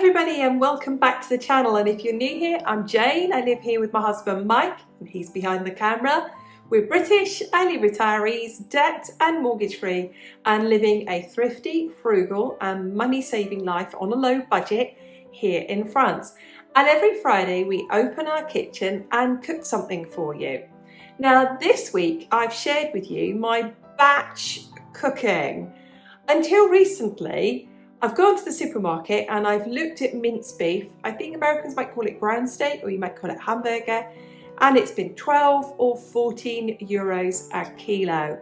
everybody and welcome back to the channel, and if you're new here, I'm Jane. I live here with my husband Mike and he's behind the camera. We're British, early retirees, debt and mortgage free, and living a thrifty, frugal and money saving life on a low budget here in France. And every Friday we open our kitchen and cook something for you. Now this week I've shared with you my batch cooking. Until recently I've gone to the supermarket and I've looked at minced beef. I think Americans might call it ground steak, or you might call it hamburger, and it's been 12 or 14 euros a kilo,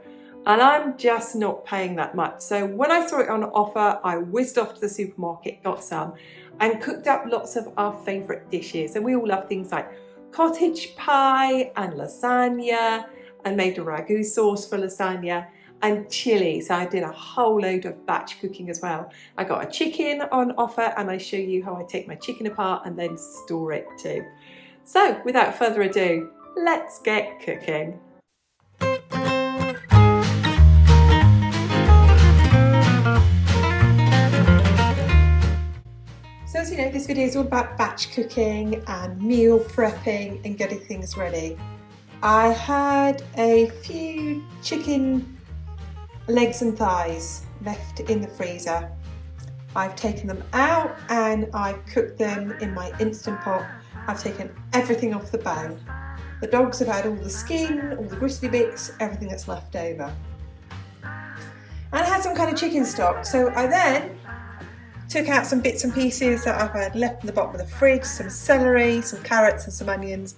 and I'm just not paying that much. So when I saw it on offer, I whizzed off to the supermarket, got some, and cooked up lots of our favourite dishes. And we all love things like cottage pie and lasagna, and made a ragu sauce for lasagna, and chili. So I did a whole load of batch cooking as well. I got a chicken on offer and I show you how I take my chicken apart and then store it too. So without further ado, let's get cooking. So as you know, this video is all about batch cooking and meal prepping and getting things ready. I had a few chicken legs and thighs left in the freezer. I've taken them out and I've cooked them in my Instant Pot. I've taken everything off the bone. The dogs have had all the skin, all the gristly bits, everything that's left over. And I had some kind of chicken stock, so I then took out some bits and pieces that I've had left in the bottom of the fridge, some celery, some carrots and some onions.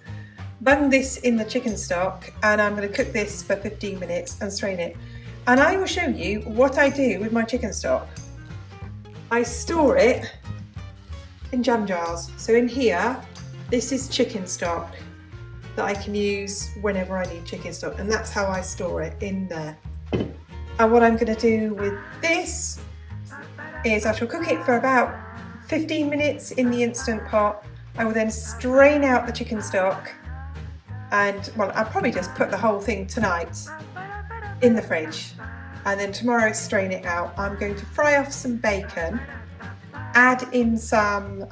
Bung this in the chicken stock and I'm going to cook this for 15 minutes and strain it. And I will show you what I do with my chicken stock. I store it in jam jars. So in here, this is chicken stock that I can use whenever I need chicken stock, and that's how I store it, in there. And what I'm going to do with this is I shall cook it for about 15 minutes in the Instant Pot. I will then strain out the chicken stock, and well, I'll probably just put the whole thing tonight in the fridge, and then tomorrow strain it out. I'm going to fry off some bacon, add in some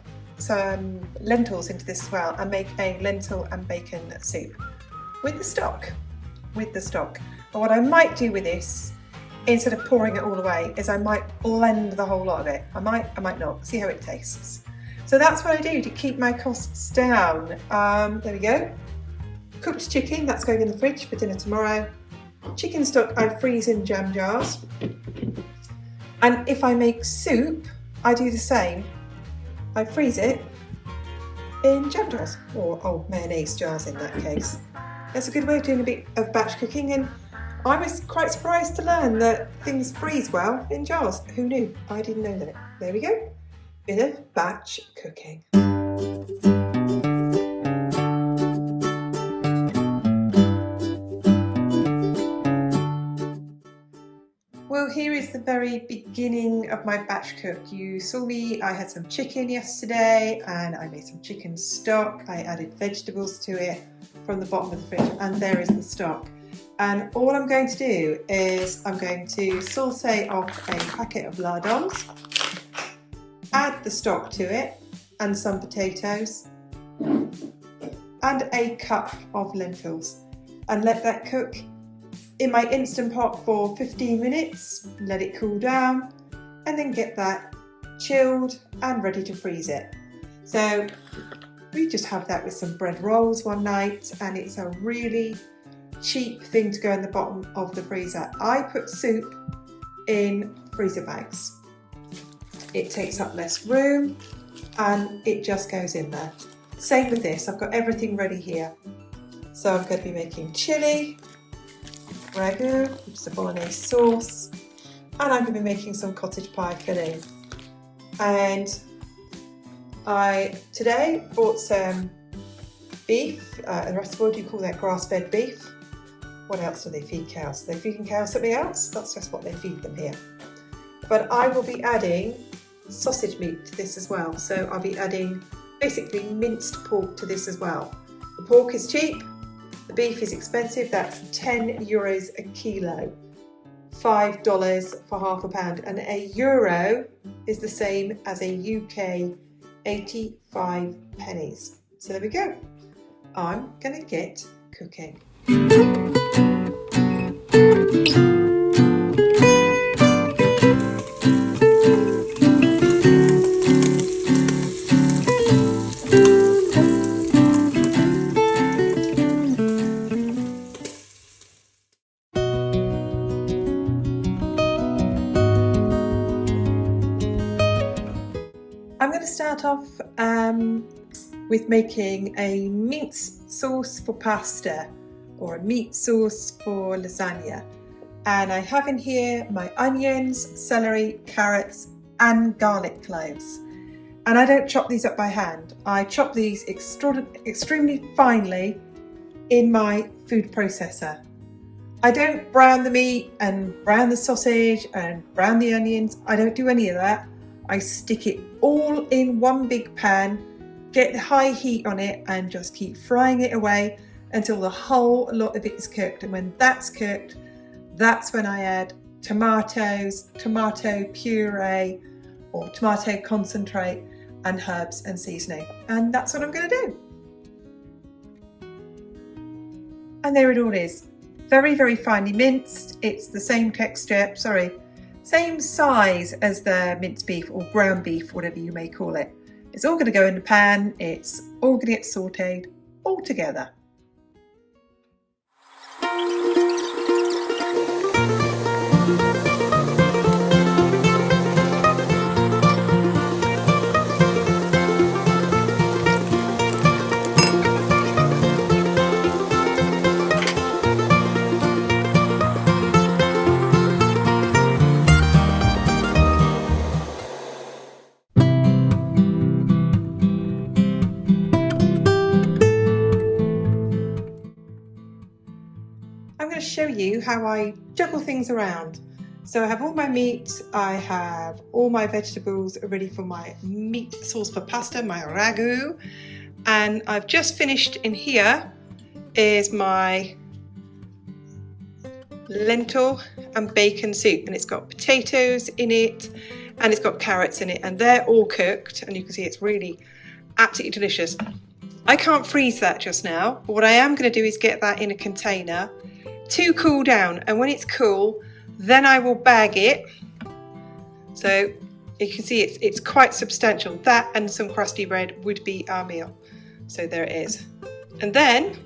lentils into this as well, and make a lentil and bacon soup with the stock. And what I might do with this, instead of pouring it all away, is I might blend the whole lot of it. I might not. See how it tastes. So that's what I do to keep my costs down. There we go. Cooked chicken, that's going in the fridge for dinner tomorrow. Chicken stock I freeze in jam jars, and if I make soup I do the same. I freeze it in jam jars, or old mayonnaise jars in that case. That's a good way of doing a bit of batch cooking, and I was quite surprised to learn that things freeze well in jars. Who knew? I didn't know that. There we go, bit of batch cooking. Well, here is the very beginning of my batch cook. You saw me, I had some chicken yesterday and I made some chicken stock. I added vegetables to it from the bottom of the fridge, and there is the stock. And all I'm going to do is I'm going to saute off a packet of lardons, add the stock to it and some potatoes and a cup of lentils, and let that cook in my Instant Pot for 15 minutes, let it cool down, and then get that chilled and ready to freeze it. So we just have that with some bread rolls one night, and it's a really cheap thing to go in the bottom of the freezer. I put soup in freezer bags. It takes up less room and it just goes in there. Same with this, I've got everything ready here. So I'm going to be making chili, ragu, which is a bolognese sauce, and I'm going to be making some cottage pie filling. And I today bought some beef. The rest of the world, you call that grass-fed beef. What else do they feed cows? Are they feeding cows something else? That's just what they feed them here. But I will be adding sausage meat to this as well. So I'll be adding basically minced pork to this as well. The pork is cheap. The beef is expensive, that's 10 euros a kilo, $5 for half a pound, and a euro is the same as a UK 85 pennies. So there we go. I'm going to get cooking. I'm going to start off with making a meat sauce for pasta or a meat sauce for lasagna. And I have in here my onions, celery, carrots and garlic cloves. And I don't chop these up by hand. I chop these extremely finely in my food processor. I don't brown the meat and brown the sausage and brown the onions. I don't do any of that. I stick it all in one big pan, get the high heat on it and just keep frying it away until the whole lot of it is cooked. And when that's cooked, that's when I add tomatoes, tomato puree or tomato concentrate and herbs and seasoning. And that's what I'm going to do. And there it all is. Very, very finely minced. It's the same texture, same size as the minced beef or ground beef, whatever you may call it. It's all going to go in the pan. It's all going to get sauteed all together. I'm going to show you how I juggle things around. So I have all my meat, I have all my vegetables ready for my meat sauce for pasta, my ragu, and I've just finished in here is my lentil and bacon soup, and it's got potatoes in it and it's got carrots in it, and they're all cooked, and you can see it's really absolutely delicious. I can't freeze that just now, but what I am going to do is get that in a container to cool down, and when it's cool then I will bag it. So you can see it's quite substantial. That and some crusty bread would be our meal. So there it is. And then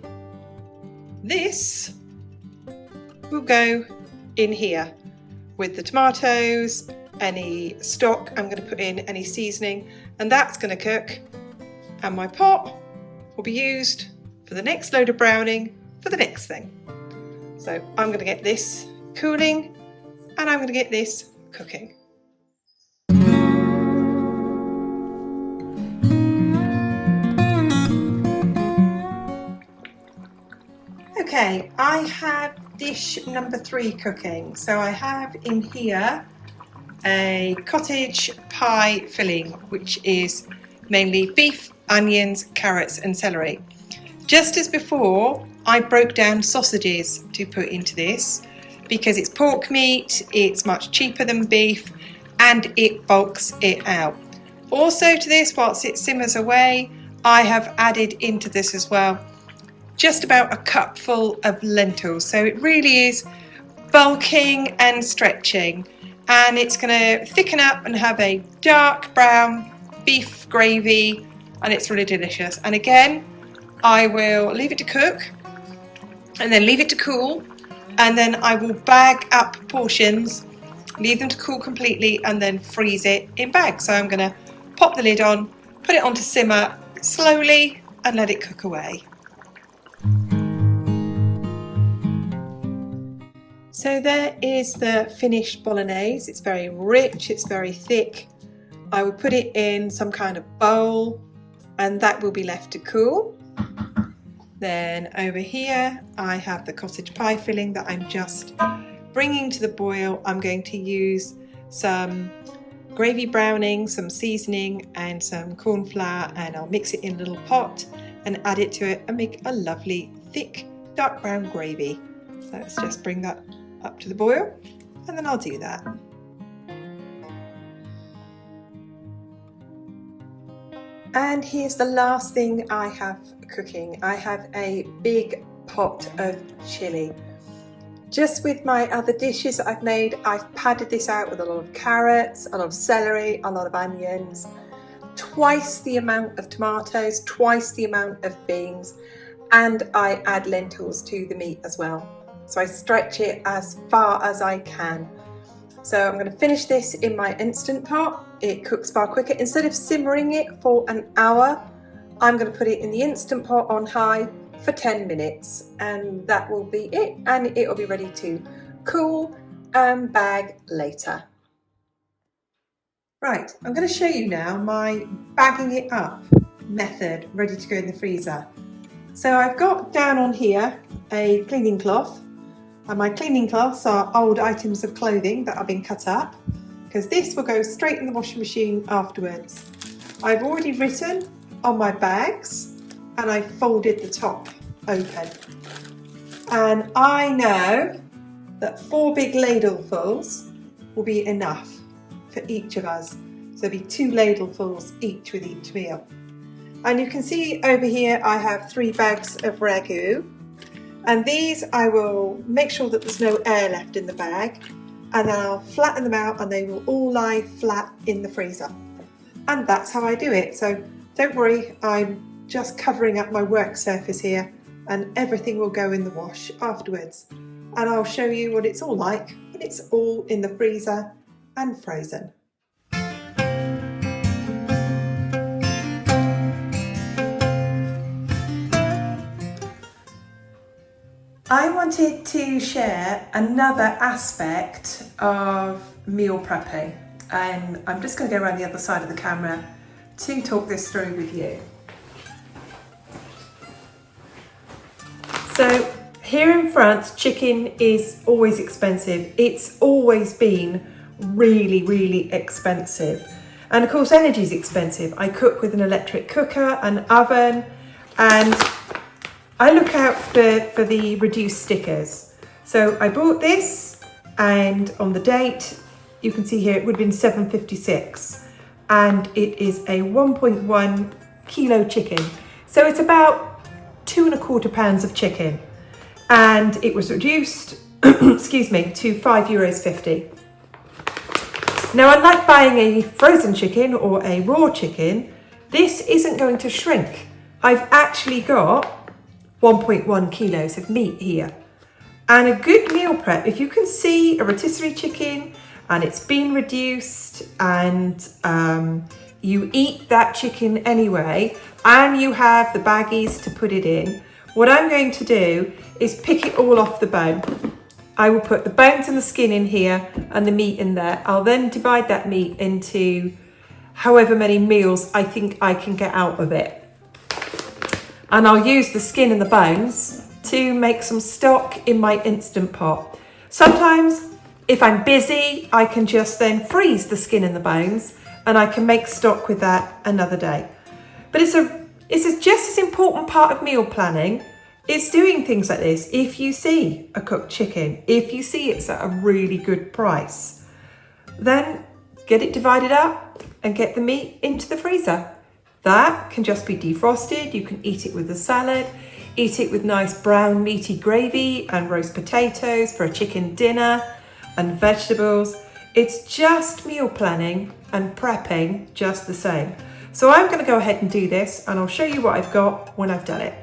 this will go in here with the tomatoes, any stock I'm going to put in, any seasoning, and that's going to cook, and my pot will be used for the next load of browning for the next thing. So I'm going to get this cooling and I'm going to get this cooking. Okay, I have dish number 3 cooking. So I have in here a cottage pie filling, which is mainly beef, onions, carrots and celery. Just as before, I broke down sausages to put into this because it's pork meat, it's much cheaper than beef, and it bulks it out. Also to this, whilst it simmers away, I have added into this as well just about a cupful of lentils. So it really is bulking and stretching, and it's going to thicken up and have a dark brown beef gravy, and it's really delicious. And again, I will leave it to cook and then leave it to cool, and then I will bag up portions, leave them to cool completely, and then freeze it in bags. So I'm going to pop the lid on, put it on to simmer slowly and let it cook away. So there is the finished bolognese. It's very rich, it's very thick. I will put it in some kind of bowl and that will be left to cool. Then over here I have the cottage pie filling that I'm just bringing to the boil. I'm going to use some gravy browning, some seasoning and some corn flour, and I'll mix it in a little pot and add it to it and make a lovely thick dark brown gravy. So let's just bring that up to the boil and then I'll do that. And here's the last thing I have cooking. I have a big pot of chilli. Just with my other dishes that I've made, I've padded this out with a lot of carrots, a lot of celery, a lot of onions, twice the amount of tomatoes, twice the amount of beans, and I add lentils to the meat as well. So I stretch it as far as I can. So I'm going to finish this in my Instant Pot. It cooks far quicker. Instead of simmering it for an hour, I'm going to put it in the Instant Pot on high for 10 minutes, and that will be it, and it will be ready to cool and bag later. Right, I'm going to show you now my bagging it up method ready to go in the freezer. So I've got down on here a cleaning cloth, and my cleaning cloths are old items of clothing that have been cut up, because this will go straight in the washing machine afterwards. I've already written on my bags, and I folded the top open. And I know that 4 big ladlefuls will be enough for each of us. So there'll be 2 ladlefuls each with each meal. And you can see over here I have 3 bags of ragu. And these I will make sure that there's no air left in the bag, and then I'll flatten them out and they will all lie flat in the freezer. And that's how I do it. So don't worry, I'm just covering up my work surface here, and everything will go in the wash afterwards. And I'll show you what it's all like when it's all in the freezer and frozen. I wanted to share another aspect of meal prepping, and I'm just going to go around the other side of the camera to talk this through with you. So here in France, chicken is always expensive. It's always been really, really expensive. And of course, energy is expensive. I cook with an electric cooker, an oven, and I look out for the reduced stickers. So I bought this, and on the date, you can see here, it would have been $7.56. And it is a 1.1 kilo chicken. So it's about 2¼ pounds of chicken, and it was reduced excuse me, to €5.50. Now, unlike buying a frozen chicken or a raw chicken, this isn't going to shrink. I've actually got 1.1 kilos of meat here. And a good meal prep, if you can see a rotisserie chicken and it's been reduced, and you eat that chicken anyway, and you have the baggies to put it in, what I'm going to do is pick it all off the bone. I will put the bones and the skin in here and the meat in there. I'll then divide that meat into however many meals I think I can get out of it. And I'll use the skin and the bones to make some stock in my Instant Pot. Sometimes, if I'm busy, I can just then freeze the skin and the bones, and I can make stock with that another day. But it's just as important part of meal planning is doing things like this. If you see a cooked chicken, if you see it's at a really good price, then get it divided up and get the meat into the freezer. That can just be defrosted. You can eat it with a salad, eat it with nice brown meaty gravy and roast potatoes for a chicken dinner and vegetables. It's just meal planning and prepping just the same. So I'm going to go ahead and do this, and I'll show you what I've got when I've done it.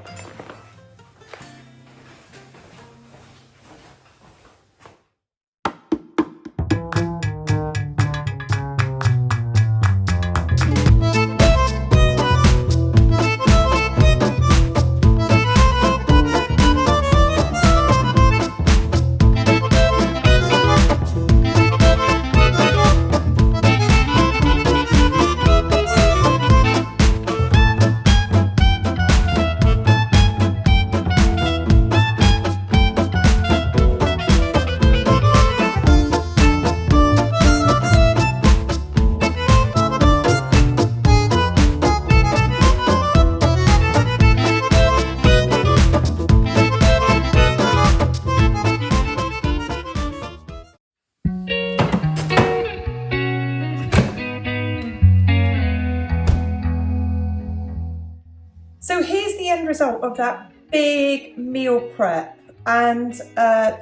result of that big meal prep, and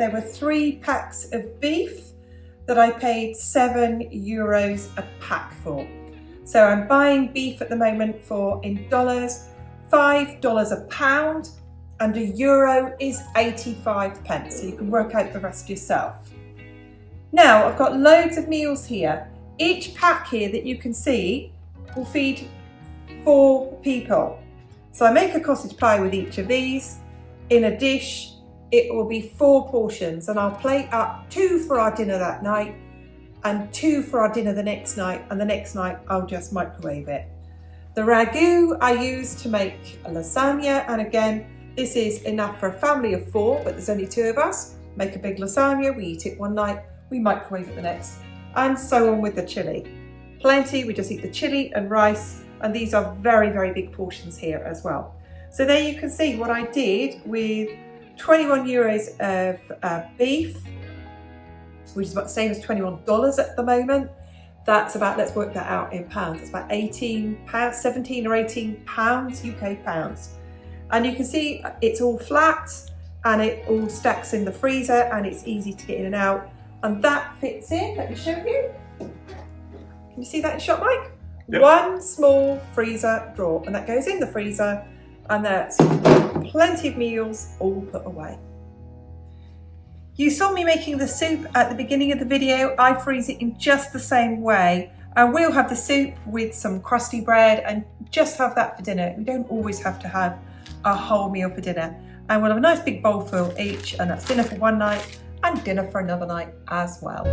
there were 3 packs of beef that I paid €7 a pack for. So I'm buying beef at the moment for, in dollars, $5 a pound, and €1 is 85 pence, so you can work out the rest yourself. Now I've got loads of meals here. Each pack here that you can see will feed 4 people. So I make a cottage pie with each of these. In a dish, it will be 4 portions, and I'll plate up 2 for our dinner that night and 2 for our dinner the next night, and the next night I'll just microwave it. The ragu I use to make a lasagna, and again, this is enough for a family of 4, but there's only 2 of us. Make a big lasagna, we eat it one night, we microwave it the next, and so on with the chili. Plenty, we just eat the chili and rice, and these are very, very big portions here as well. So there you can see what I did with €21 of beef, which is about the same as $21 at the moment. That's about, let's work that out in pounds, it's about £18, 17 or 18 pounds, UK pounds. And you can see it's all flat and it all stacks in the freezer and it's easy to get in and out. And that fits in, let me show you. Can you see that in shot, Mike? Yep. 1 small freezer drawer, and that goes in the freezer, and that's plenty of meals all put away. You saw me making the soup at the beginning of the video. I freeze it in just the same way, and we'll have the soup with some crusty bread and just have that for dinner. We don't always have to have a whole meal for dinner, and we'll have a nice big bowl full each, and that's dinner for one night and dinner for another night as well.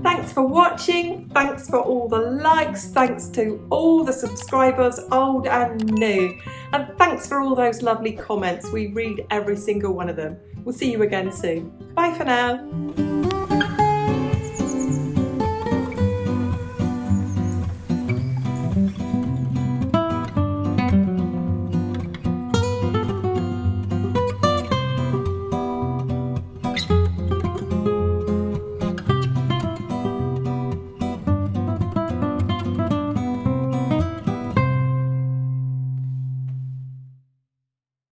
Thanks for watching, thanks for all the likes, thanks to all the subscribers, old and new, and thanks for all those lovely comments. We read every single one of them. We'll see you again soon. Bye for now.